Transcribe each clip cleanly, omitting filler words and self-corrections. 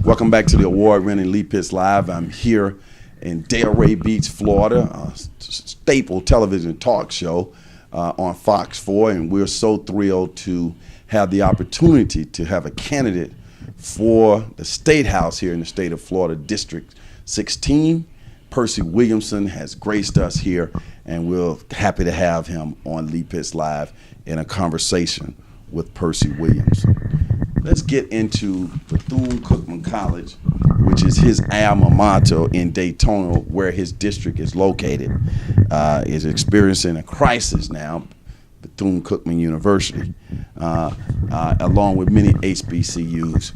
Welcome back to the award-winning Lee Pitts Live. I'm here in Delray Beach, Florida, a staple television talk show on Fox 4, and we're so thrilled to have the opportunity to have a candidate for the State House here in the state of Florida, District 16. Percy Williamson has graced us here, and we're happy to have him on Lee Pitts Live in a conversation with Percy Williamson. Let's get into Bethune-Cookman College, which is his alma mater in Daytona, where his district is located. Is experiencing a crisis now, Bethune-Cookman University, along with many HBCUs.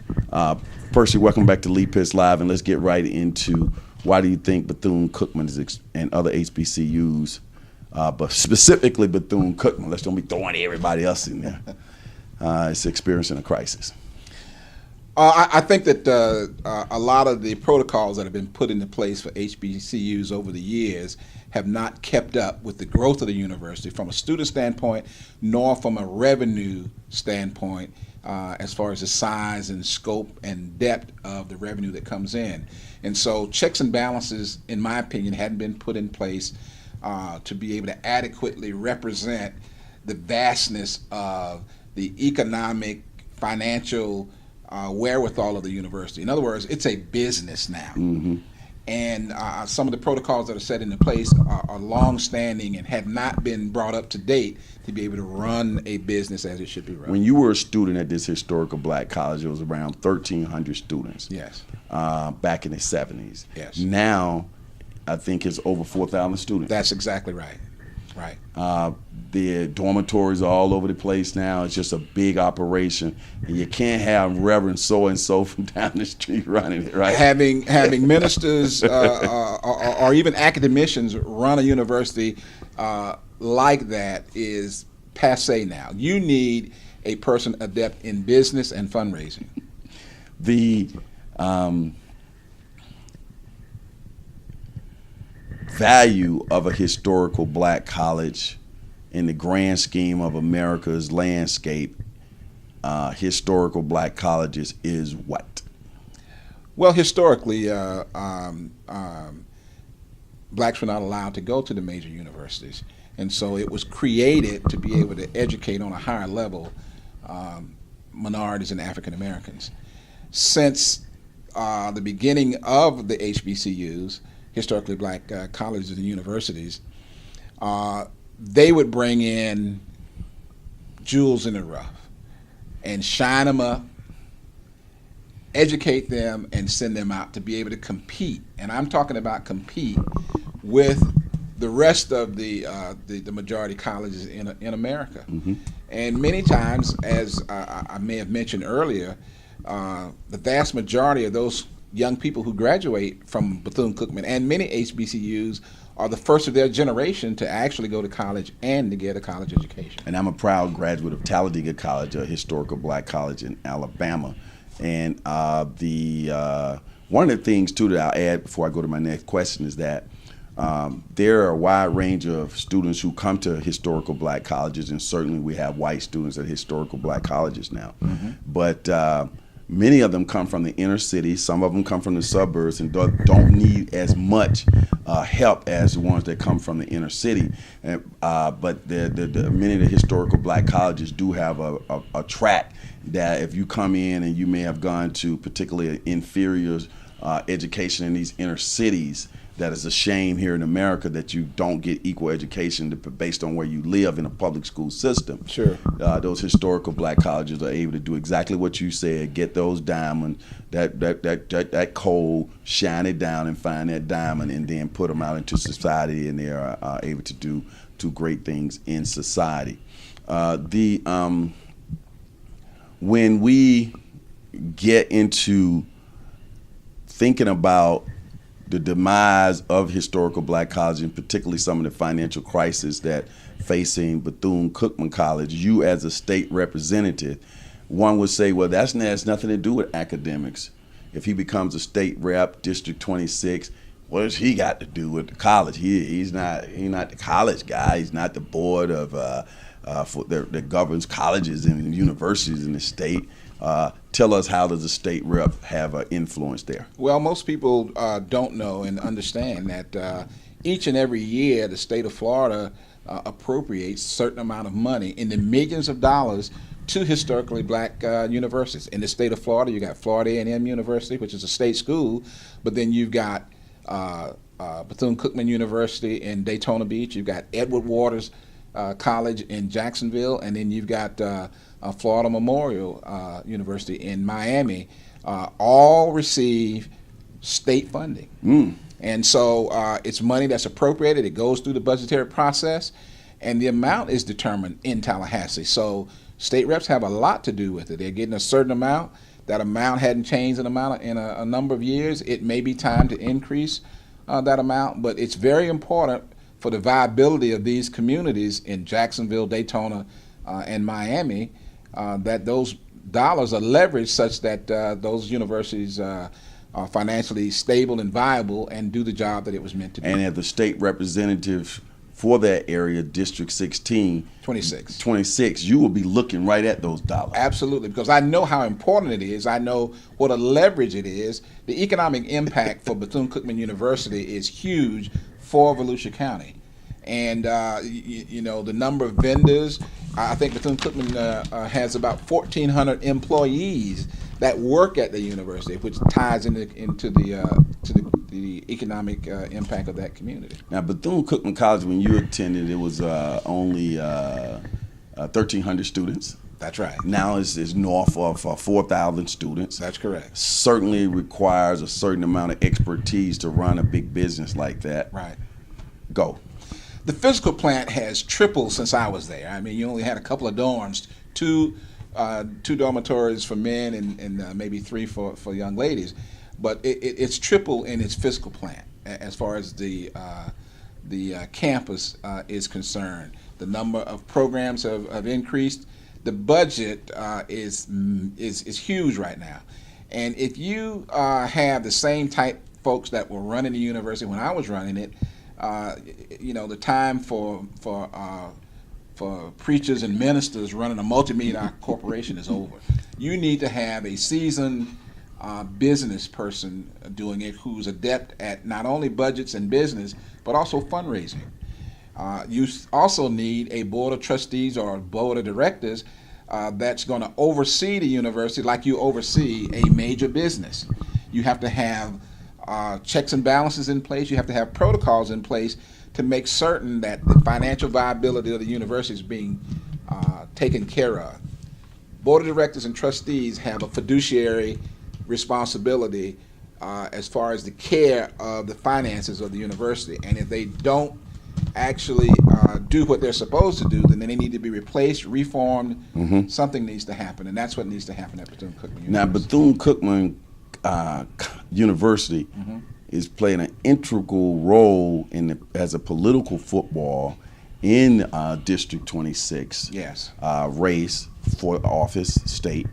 Percy, welcome back to Lee Pitts Live, and let's get right into why do you think Bethune-Cookman and other HBCUs, but specifically Bethune-Cookman, let's don't be throwing everybody else in there, is experiencing a crisis? I think that a lot of the protocols that have been put into place for HBCUs over the years have not kept up with the growth of the university from a student standpoint, nor from a revenue standpoint, as far as the size and scope and depth of the revenue that comes in. And so checks and balances, in my opinion, hadn't been put in place to be able to adequately represent the vastness of the economic, financial wherewithal of the university. In other words, it's a business now. Mm-hmm. And some of the protocols that are set into place are long-standing and have not been brought up to date to be able to run a business as it should be run. When you were a student at this historical black college, it was around 1,300 students. Yes. Back in the 70s. Yes. Now, I think it's over 4,000 students. That's exactly right. Right. The dormitories are all over the place now. It's just a big operation, and you can't have Reverend so and so from down the street running it, right? Having ministers or even academicians run a university like that is passe now. You need a person adept in business and fundraising. The value of a historical black college in the grand scheme of America's landscape, historical black colleges, is what? Well, historically, blacks were not allowed to go to the major universities, and so it was created to be able to educate on a higher level minorities and African Americans. Since the beginning of the HBCUs, historically black colleges and universities, they would bring in jewels in the rough and shine them up, educate them, and send them out to be able to compete. And I'm talking about compete with the rest of the majority colleges in America. Mm-hmm. And many times, as I may have mentioned earlier, the vast majority of those young people who graduate from Bethune-Cookman and many HBCUs are the first of their generation to actually go to college and to get a college education. And I'm a proud graduate of Talladega College, a historical black college in Alabama. And one of the things, too, that I'll add before I go to my next question is that there are a wide range of students who come to historical black colleges, and certainly we have white students at historical black colleges now. Mm-hmm. But many of them come from the inner city. Some of them come from the suburbs and don't need as much help as the ones that come from the inner city. But many of the historical black colleges do have a track that if you come in and you may have gone to particularly inferior education in these inner cities, that is a shame here in America that you don't get equal education based on where you live in a public school system. Sure. Those historical black colleges are able to do exactly what you said, get those diamonds, that coal, shine it down and find that diamond, and then put them out into society, and they are able to do great things in society. When we get into thinking about the demise of historical black colleges, and particularly some of the financial crisis that facing Bethune-Cookman College, you as a state representative, one would say, well, that has nothing to do with academics. If he becomes a state rep, District 26, what has he got to do with the college? He's not the college guy. He's not the board of that governs colleges and universities in the state. Tell us, how does the state rep have an influence there? Well, most people don't know and understand that each and every year the state of Florida appropriates a certain amount of money in the millions of dollars to historically black universities. In the state of Florida, you got Florida A&M University, which is a state school, but then you've got Bethune-Cookman University in Daytona Beach, you've got Edward Waters College in Jacksonville, and then you've got Florida Memorial University in Miami. All receive state funding. And so it's money that's appropriated. It goes through the budgetary process, and the amount is determined in Tallahassee. So state reps have a lot to do with it. They're getting a certain amount. That amount hadn't changed in a number of years. It may be time to increase that amount, but it's very important for the viability of these communities in Jacksonville, Daytona, and Miami, that those dollars are leveraged such that those universities are financially stable and viable and do the job that it was meant to do. And as the state representative for that area, District 26, you will be looking right at those dollars. Absolutely, because I know how important it is. I know what a leverage it is. The economic impact for Bethune-Cookman University is huge for Volusia County. And the number of vendors, I think Bethune-Cookman has about 1,400 employees that work at the university, which ties into the economic impact of that community. Now, Bethune-Cookman College, when you attended, it was only 1,300 students. That's right. Now it's north of 4,000 students. That's correct. Certainly requires a certain amount of expertise to run a big business like that. Right. Go. The physical plant has tripled since I was there. I mean, you only had a couple of dorms, two dormitories for men and maybe 3 for young ladies, but it's tripled in its physical plant as far as the campus is concerned. The number of programs have increased. The budget is huge right now, and if you have the same type folks that were running the university when I was running it, the time for preachers and ministers running a multi-million-dollar corporation is over. You need to have a seasoned business person doing it who's adept at not only budgets and business, but also fundraising. You also need a board of trustees or a board of directors that's going to oversee the university like you oversee a major business. You have to have checks and balances in place. You have to have protocols in place to make certain that the financial viability of the university is being taken care of. Board of directors and trustees have a fiduciary responsibility as far as the care of the finances of the university. And if they don't actually do what they're supposed to do, then they need to be replaced, reformed. Mm-hmm. Something needs to happen, and that's what needs to happen at Bethune-Cookman University. Now, Bethune-Cookman University mm-hmm. is playing an integral role as a political football in District 26 yes. Race for office state.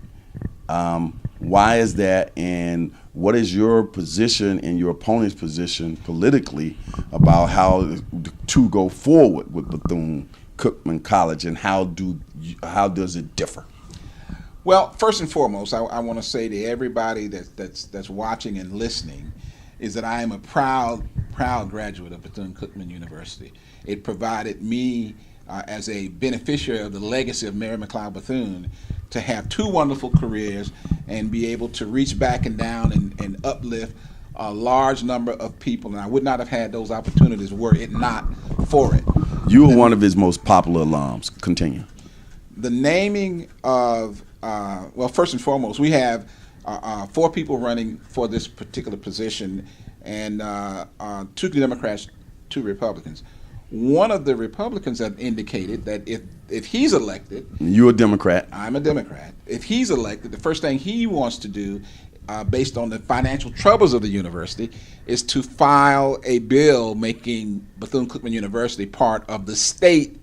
Why is that, and what is your position and your opponent's position politically about how to go forward with Bethune-Cookman College, and how does it differ? Well, first and foremost, I want to say to everybody that's watching and listening is that I am a proud graduate of Bethune-Cookman University. It provided me as a beneficiary of the legacy of Mary McLeod Bethune to have 2 wonderful careers and be able to reach back and down and uplift a large number of people. And I would not have had those opportunities were it not for it. You were one of his most popular alums. Continue. The naming of, well, first and foremost, we have 4 people running for this particular position, and 2 Democrats, 2 Republicans. One of the Republicans have indicated that if he's elected... You're a Democrat. I'm a Democrat. If he's elected, the first thing he wants to do, based on the financial troubles of the university, is to file a bill making Bethune-Cookman University part of the state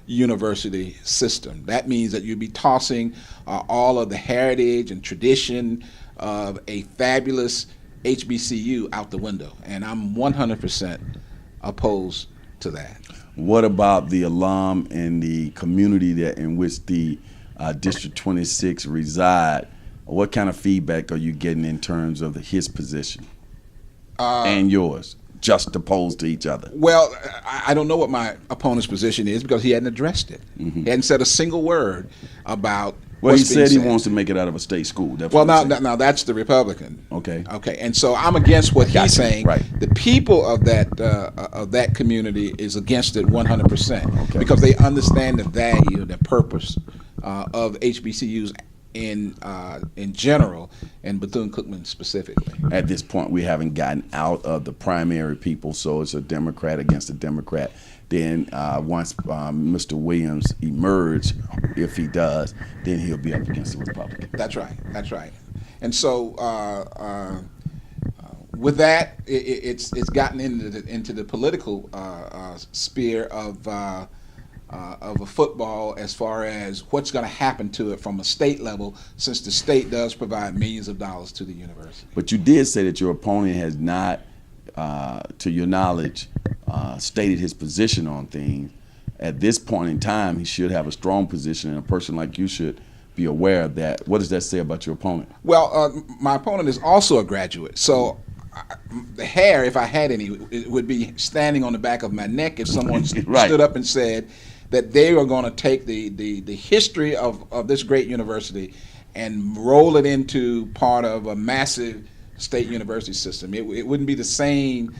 university system. That means that you'll be tossing all of the heritage and tradition of a fabulous HBCU out the window, and I'm 100% opposed to that. What about the alum and the community in which the District 26 reside What kind of feedback are you getting in terms of his position and yours, juxtaposed to each other? Well, I don't know what my opponent's position is because he hadn't addressed it. He hadn't said a single word about. Well, he what's being said he said. wants to make it out of a state school. That's Well, what he now, said. now that's the Republican. Okay. Okay, and so I'm against what he's saying. Right. The people of that community is against it 100% Okay. because they understand the value, the purpose of HBCUs in general, and Bethune-Cookman specifically. At this point, we haven't gotten out of the primary people, so it's a Democrat against a Democrat. Then once Mr. Williams emerges, if he does, then he'll be up against the Republican. That's right. That's right. And so with that, it's gotten into the political sphere of a football as far as what's going to happen to it from a state level, since the state does provide millions of dollars to the university. But you did say that your opponent has not, to your knowledge, stated his position on things. At this point in time, he should have a strong position, and a person like you should be aware of that. What does that say about your opponent? Well, my opponent is also a graduate, so the hair, if I had any, it would be standing on the back of my neck if someone Right. stood up and said that they are going to take the history of this great university and roll it into part of a massive state university system. It wouldn't be the same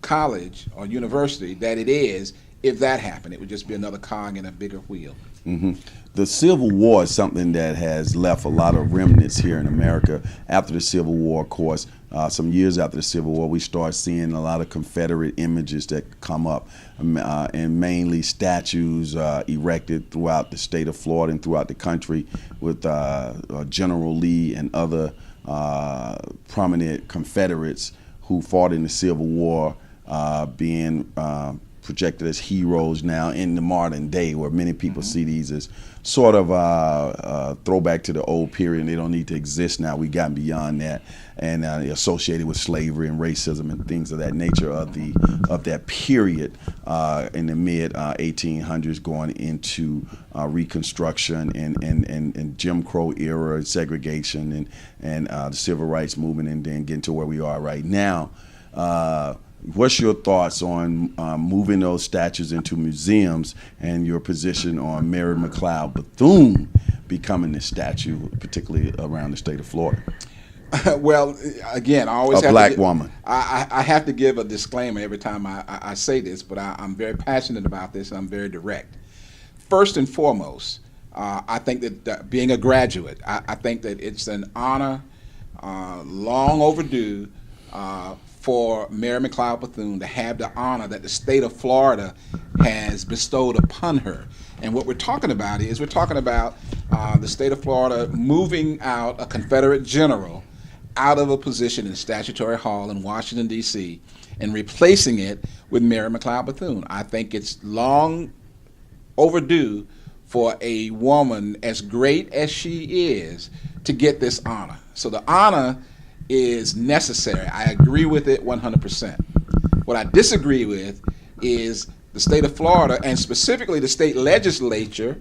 college or university that it is if that happened. It would just be another cog in a bigger wheel. Mm-hmm. The Civil War is something that has left a lot of remnants here in America. After the Civil War, of course, some years after the Civil War, we start seeing a lot of Confederate images that come up, and mainly statues erected throughout the state of Florida and throughout the country with General Lee and other prominent Confederates who fought in the Civil War being projected as heroes now in the modern day, where many people see these as sort of throwback to the old period, and they don't need to exist now. We've gotten beyond that, and associated with slavery and racism and things of that nature of that period in the mid 1800s, going into Reconstruction and Jim Crow era, and segregation and the Civil Rights Movement, and then getting to where we are right now. What's your thoughts on moving those statues into museums, and your position on Mary McLeod Bethune becoming the statue, particularly around the state of Florida? Well, again, I always a black woman. I have to give a disclaimer every time I say this, but I'm very passionate about this, and I'm very direct. First and foremost, I think that being a graduate, I think that it's an honor, long overdue, for Mary McLeod Bethune to have the honor that the state of Florida has bestowed upon her. And what we're talking about is the state of Florida moving out a Confederate general out of a position in Statutory Hall in Washington, D.C., and replacing it with Mary McLeod Bethune. I think it's long overdue for a woman as great as she is to get this honor. So the honor is necessary. I agree with it 100%. What I disagree with is the state of Florida, and specifically the state legislature,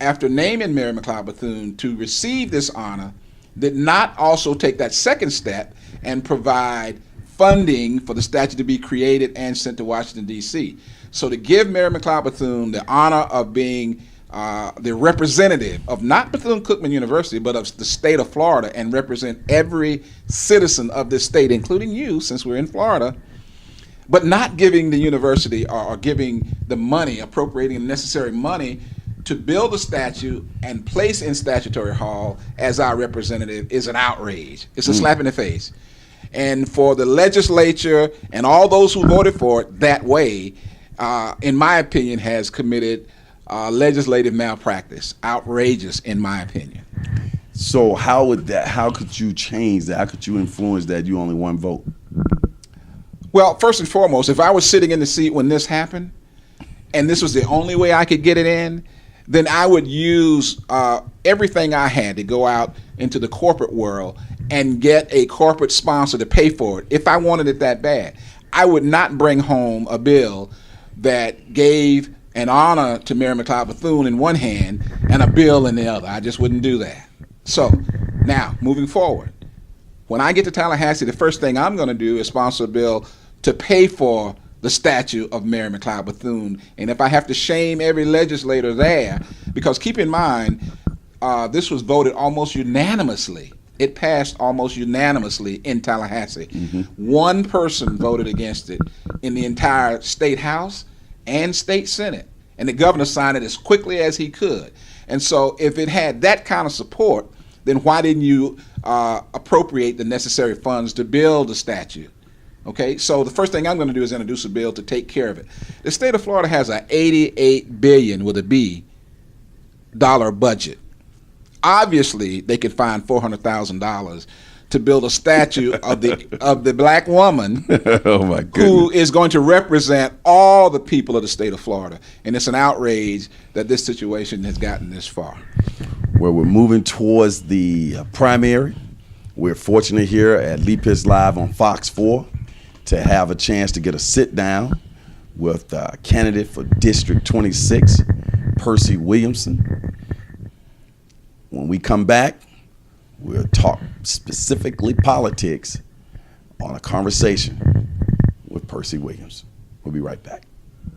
after naming Mary McLeod Bethune to receive this honor, did not also take that second step and provide funding for the statue to be created and sent to Washington, D.C. So to give Mary McLeod Bethune the honor of being the representative of not Bethune-Cookman University, but of the state of Florida, and represent every citizen of this state, including you, since we're in Florida, but not giving the university or giving the money, appropriating the necessary money to build a statue and place in Statutory Hall as our representative is an outrage. It's a slap in the face. And for the legislature and all those who voted for it that way, in my opinion, has committed legislative malpractice. Outrageous, in my opinion. So how could you change that? How could you influence that? You only one vote. Well, first and foremost, if I was sitting in the seat when this happened, and this was the only way I could get it in, then I would use everything I had to go out into the corporate world and get a corporate sponsor to pay for it if I wanted it that bad. I would not bring home a bill that gave an honor to Mary McLeod Bethune in one hand and a bill in the other. I just wouldn't do that. So now, moving forward, when I get to Tallahassee, the first thing I'm going to do is sponsor a bill to pay for the statue of Mary McLeod Bethune. And if I have to shame every legislator there, because keep in mind, this was voted almost unanimously. It passed almost unanimously in Tallahassee. One person voted against it in the entire state house and state senate. And the governor signed it as quickly as he could. And so if it had that kind of support, then why didn't you appropriate the necessary funds to build a statue? Okay, so the first thing I'm going to do is introduce a bill to take care of it. The state of Florida has a $88 billion with a B dollar budget. Obviously, they could find $400,000 to build a statue of the black woman Oh my goodness. who is going to represent all the people of the state of Florida. And it's an outrage that this situation has gotten this far. Well, we're moving towards the primary. We're fortunate here at Lee Pitts Live on Fox 4 to have a chance to get a sit down with candidate for District 26, Percy Williamson. When we come back, we'll talk specifically politics on a conversation with Percy Williamson. We'll be right back.